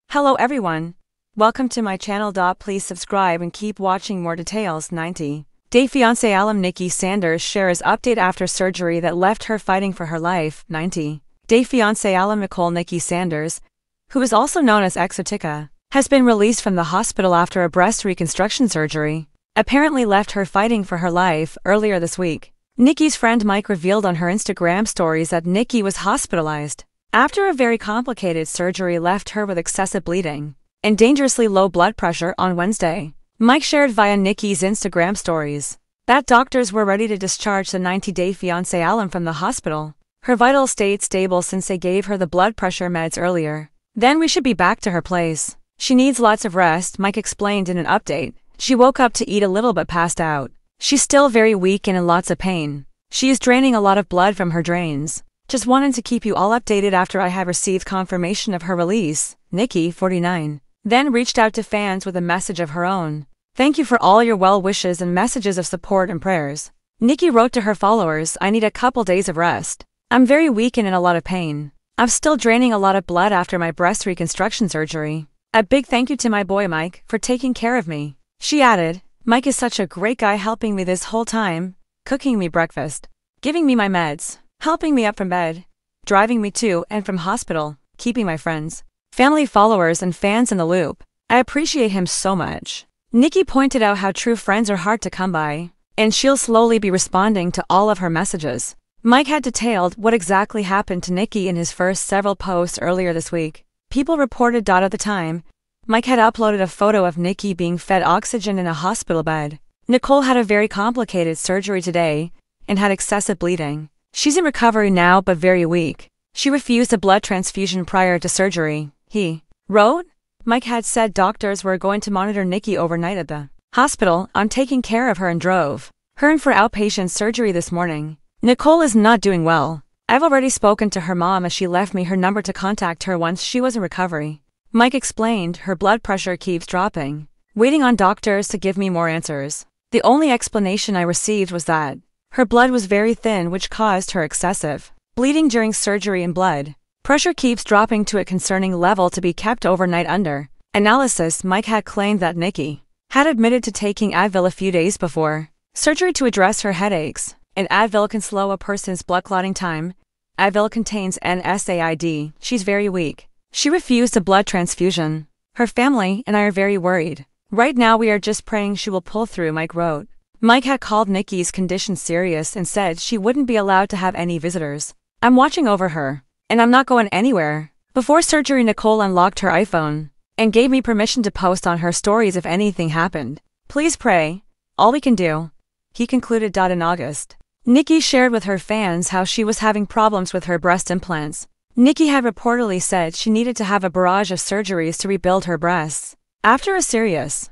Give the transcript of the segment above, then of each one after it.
Hello everyone. Welcome to my channel. Please subscribe and keep watching more details. 90-day fiancé Alum Nikki Sanders shares update after surgery that left her fighting for her life. 90-day fiancé Alum Nikki Sanders, who is also known as Exotica, has been released from the hospital after a breast reconstruction surgery apparently left her fighting for her life earlier this week. Nikki's friend Mike revealed on her Instagram stories that Nikki was hospitalized after a very complicated surgery left her with excessive bleeding and dangerously low blood pressure on Wednesday. Mike shared via Nikki's Instagram stories that doctors were ready to discharge the 90-day fiancé Alum from the hospital. Her vital state stable since they gave her the blood pressure meds earlier. Then we should be back to her place. She needs lots of rest, Mike explained in an update. She woke up to eat a little but passed out. She's still very weak and in lots of pain. She is draining a lot of blood from her drains. Just wanted to keep you all updated after I have received confirmation of her release. Nikki, 49, then reached out to fans with a message of her own. Thank you for all your well wishes and messages of support and prayers. Nikki wrote to her followers, I need a couple days of rest. I'm very weak and in a lot of pain. I'm still draining a lot of blood after my breast reconstruction surgery. A big thank you to my boy Mike for taking care of me. She added, Mike is such a great guy helping me this whole time, cooking me breakfast, giving me my meds, helping me up from bed, driving me to and from hospital, keeping my friends, family, followers and fans in the loop. I appreciate him so much. Nikki pointed out how true friends are hard to come by, and she'll slowly be responding to all of her messages. Mike had detailed what exactly happened to Nikki in his first several posts earlier this week. People reported. At the time, Mike had uploaded a photo of Nikki being fed oxygen in a hospital bed. Nicole had a very complicated surgery today and had excessive bleeding. She's in recovery now but very weak. She refused a blood transfusion prior to surgery, he wrote. Mike had said doctors were going to monitor Nikki overnight at the hospital. I'm taking care of her and drove her in for outpatient surgery this morning. Nicole is not doing well. I've already spoken to her mom as she left me her number to contact her once she was in recovery. Mike explained her blood pressure keeps dropping, waiting on doctors to give me more answers. The only explanation I received was that her blood was very thin, which caused her excessive bleeding during surgery, and blood pressure keeps dropping to a concerning level to be kept overnight under analysis. Mike had claimed that Nikki had admitted to taking Advil a few days before surgery to address her headaches, and Advil can slow a person's blood clotting time. Advil contains NSAID. She's very weak. She refused a blood transfusion. Her family and I are very worried. Right now we are just praying she will pull through, Mike wrote. Mike had called Nikki's condition serious and said she wouldn't be allowed to have any visitors. I'm watching over her, and I'm not going anywhere. Before surgery, Nicole unlocked her iPhone and gave me permission to post on her stories if anything happened. Please pray. All we can do, he concluded. In August, Nikki shared with her fans how she was having problems with her breast implants. Nikki had reportedly said she needed to have a barrage of surgeries to rebuild her breasts after a serious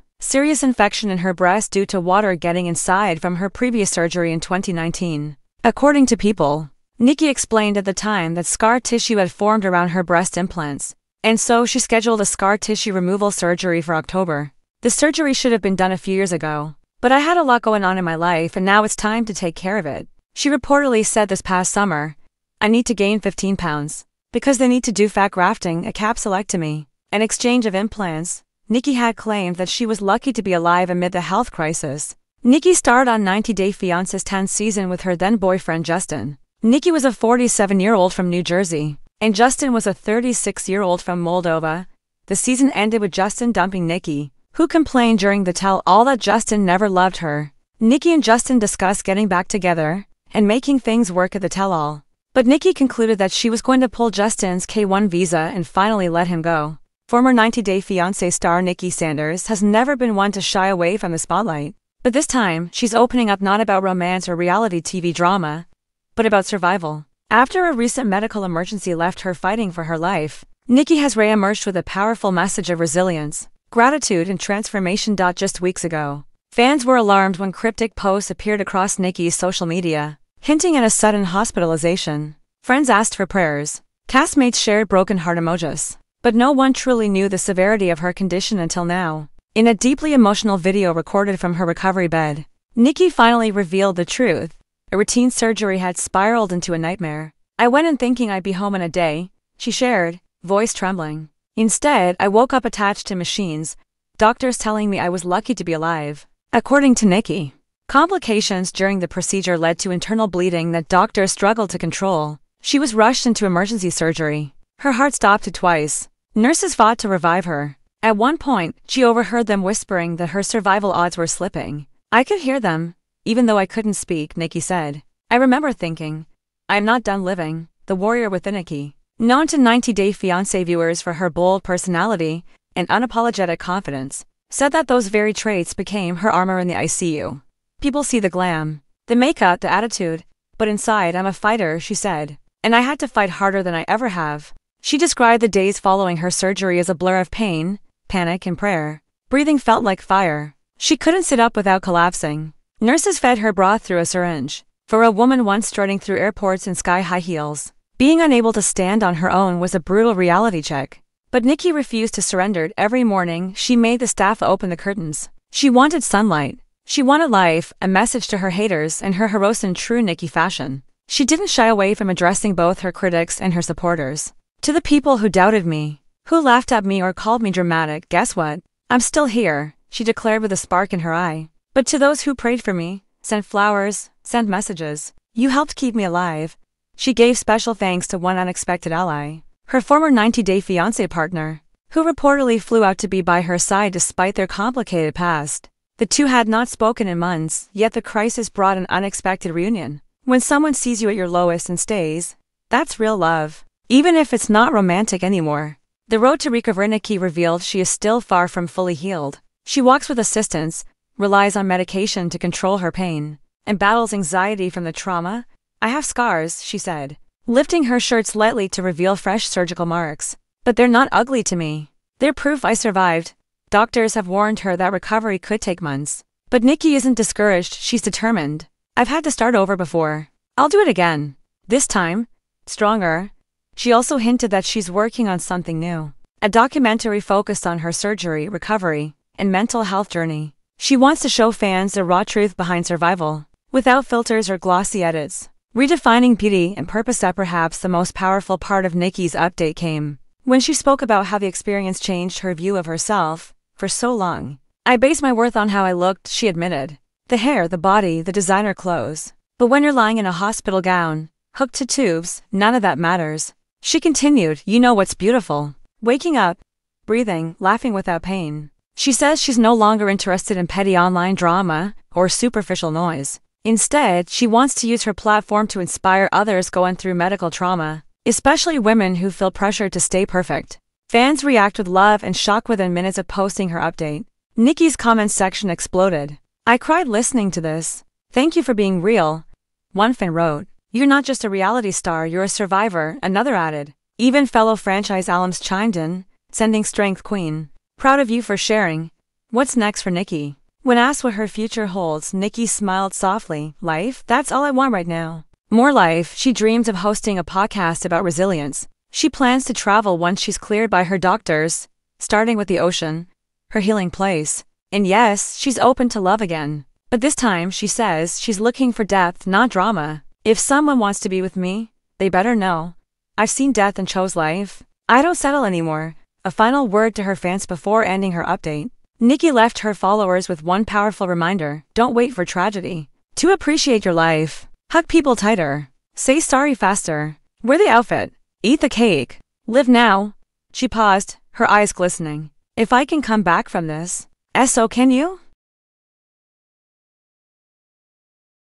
infection in her breast due to water getting inside from her previous surgery in 2019. According to People, Nikki explained at the time that scar tissue had formed around her breast implants, and so she scheduled a scar tissue removal surgery for October. The surgery should have been done a few years ago, but I had a lot going on in my life and now it's time to take care of it. She reportedly said this past summer, I need to gain 15 pounds. Because they need to do fat grafting, a capsulectomy, an exchange of implants. Nikki had claimed that she was lucky to be alive amid the health crisis. Nikki starred on 90-Day Fiancé's 10th season with her then-boyfriend Justin. Nikki was a 47-year-old from New Jersey, and Justin was a 36-year-old from Moldova. The season ended with Justin dumping Nikki, who complained during the tell-all that Justin never loved her. Nikki and Justin discussed getting back together and making things work at the tell-all. But Nikki concluded that she was going to pull Justin's K-1 visa and finally let him go. Former 90-Day Fiancé star Nikki Sanders has never been one to shy away from the spotlight. But this time, she's opening up not about romance or reality TV drama, but about survival. After a recent medical emergency left her fighting for her life, Nikki has re-emerged with a powerful message of resilience, gratitude and transformation. Just weeks ago, fans were alarmed when cryptic posts appeared across Nikki's social media, hinting at a sudden hospitalization. Friends asked for prayers. Castmates shared broken heart emojis. But no one truly knew the severity of her condition until now. In a deeply emotional video recorded from her recovery bed, Nikki finally revealed the truth. A routine surgery had spiraled into a nightmare. I went in thinking I'd be home in a day, she shared, voice trembling. Instead, I woke up attached to machines, doctors telling me I was lucky to be alive. According to Nikki, complications during the procedure led to internal bleeding that doctors struggled to control. She was rushed into emergency surgery. Her heart stopped twice. Nurses fought to revive her. At one point, she overheard them whispering that her survival odds were slipping. I could hear them, even though I couldn't speak, Nikki said. I remember thinking, I am not done living. The warrior within Nikki, known to 90-Day Fiance viewers for her bold personality and unapologetic confidence, said that those very traits became her armor in the ICU. People see the glam, the makeup, the attitude, but inside I'm a fighter, she said. And I had to fight harder than I ever have. She described the days following her surgery as a blur of pain, panic, and prayer. Breathing felt like fire. She couldn't sit up without collapsing. Nurses fed her broth through a syringe. For a woman once strutting through airports in sky-high heels, being unable to stand on her own was a brutal reality check. But Nikki refused to surrender. Every morning, she made the staff open the curtains. She wanted sunlight. She wanted life, a message to her haters, and her heroes in true Nikki fashion. She didn't shy away from addressing both her critics and her supporters. To the people who doubted me, who laughed at me or called me dramatic, guess what? I'm still here, she declared with a spark in her eye. But to those who prayed for me, sent flowers, sent messages, you helped keep me alive. She gave special thanks to one unexpected ally, her former 90-Day Fiancé partner, who reportedly flew out to be by her side despite their complicated past. The two had not spoken in months, yet the crisis brought an unexpected reunion. When someone sees you at your lowest and stays, that's real love. Even if it's not romantic anymore. The road to recovery. Nikki revealed she is still far from fully healed. She walks with assistance, relies on medication to control her pain, and battles anxiety from the trauma. I have scars, she said, lifting her shirt lightly to reveal fresh surgical marks. But they're not ugly to me. They're proof I survived. Doctors have warned her that recovery could take months. But Nikki isn't discouraged, she's determined. I've had to start over before. I'll do it again. This time, stronger. She also hinted that she's working on something new. A documentary focused on her surgery, recovery, and mental health journey. She wants to show fans the raw truth behind survival, without filters or glossy edits. Redefining beauty and purpose. Perhaps the most powerful part of Nikki's update came when she spoke about how the experience changed her view of herself. For so long, I based my worth on how I looked, she admitted. The hair, the body, the designer clothes. But when you're lying in a hospital gown, hooked to tubes, none of that matters. She continued, you know what's beautiful? Waking up, breathing, laughing without pain. She says she's no longer interested in petty online drama or superficial noise. Instead, she wants to use her platform to inspire others going through medical trauma, especially women who feel pressured to stay perfect. Fans react with love and shock within minutes of posting her update. Nikki's comments section exploded. I cried listening to this. Thank you for being real. One fan wrote, you're not just a reality star, you're a survivor, another added. Even fellow franchise alums chimed in, sending strength queen. Proud of you for sharing. What's next for Nikki? When asked what her future holds, Nikki smiled softly. Life, that's all I want right now. More life. She dreams of hosting a podcast about resilience. She plans to travel once she's cleared by her doctors, starting with the ocean, her healing place. And yes, she's open to love again. But this time, she says, she's looking for depth, not drama. If someone wants to be with me, they better know. I've seen death and chose life. I don't settle anymore. A final word to her fans before ending her update. Nikki left her followers with one powerful reminder. Don't wait for tragedy to appreciate your life. Hug people tighter. Say sorry faster. Wear the outfit. Eat the cake. Live now. She paused, her eyes glistening. If I can come back from this, so can you?